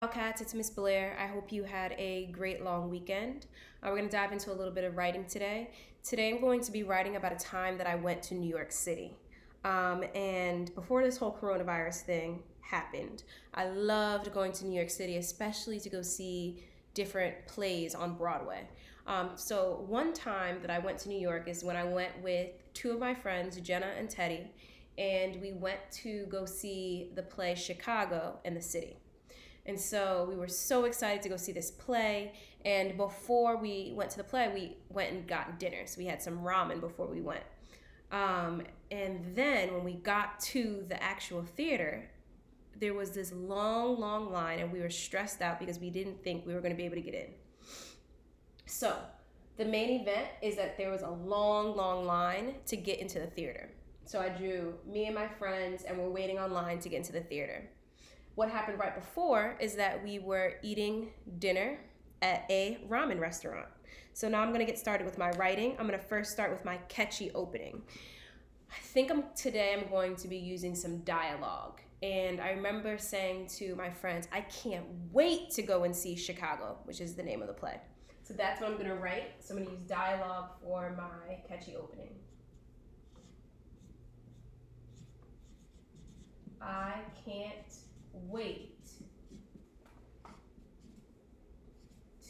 Cats, it's Miss Blair. I hope you had a great long weekend. We're going to dive into a little bit of writing today. Today, I'm going to be writing about a time that I went to New York City. And before this whole coronavirus thing happened, I loved going to New York City, especially to go see different plays on Broadway. So, one time that I went to New York is when I went with two of my friends, Jenna and Teddy, and we went to go see the play Chicago in the city. And so we were so excited to go see this play. And before we went to the play, we went and got dinner. So we had some ramen before we went. And then when we got to the actual theater, there was this long, long line, and we were stressed out because we didn't think we were going to be able to get in. So the main event is that there was a long, long line to get into the theater. So I drew me and my friends, and we're waiting online to get into the theater. What happened right before is that we were eating dinner at a ramen restaurant. So now I'm going to get started with my writing. I'm going to first start with my catchy opening. I think today I'm going to be using some dialogue. And I remember saying to my friends, I can't wait to go and see Chicago, which is the name of the play. So that's what I'm going to write. So I'm going to use dialogue for my catchy opening. I can't wait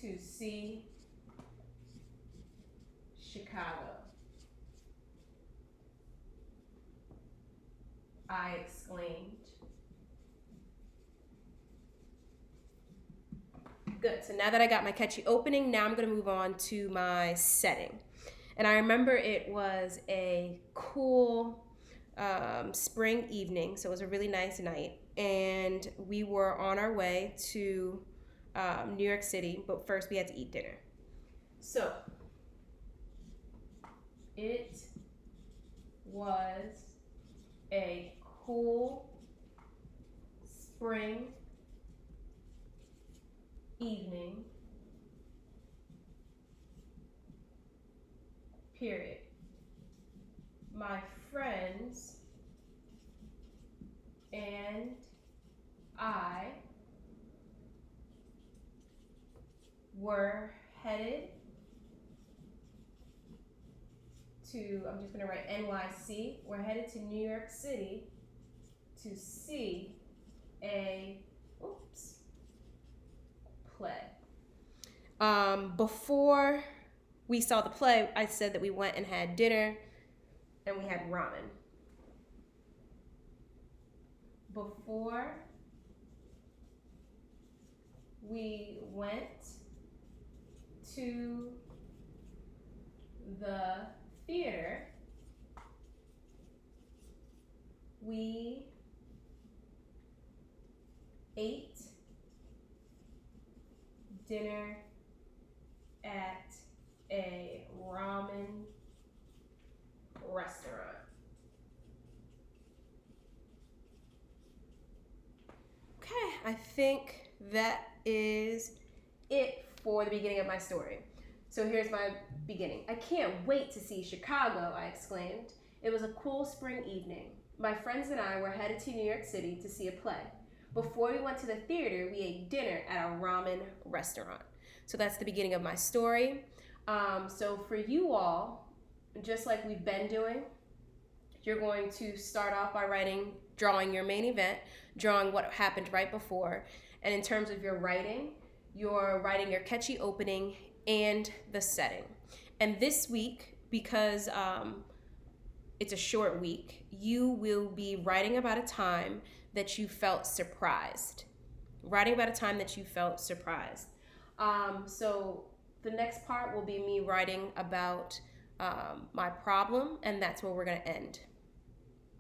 to see Chicago. I exclaimed. Good. So now that I got my catchy opening, now I'm going to move on to my setting. And I remember it was a cool spring evening, so it was a really nice night. And we were on our way to New York City, but first we had to eat dinner. So it was a cool spring evening, period. My friends and I were headed to, I'm just going to write NYC. We're headed to New York City to see a play. Before we saw the play, I said that we went and had dinner and we had ramen. Before we went to the theater, we ate dinner at a ramen restaurant. Okay, I think that is it for the beginning of my story. So here's my beginning. I can't wait to see Chicago, I exclaimed. It was a cool spring evening. My friends and I were headed to New York City to see a play. Before we went to the theater, we ate dinner at a ramen restaurant. So that's the beginning of my story. So for you all, just like we've been doing, you're going to start off by drawing your main event, drawing what happened right before. And in terms of your writing, you're writing your catchy opening and the setting. And this week, because it's a short week, you will be writing about a time that you felt surprised. Writing about a time that you felt surprised. So the next part will be me writing about my problem, and that's where we're going to end.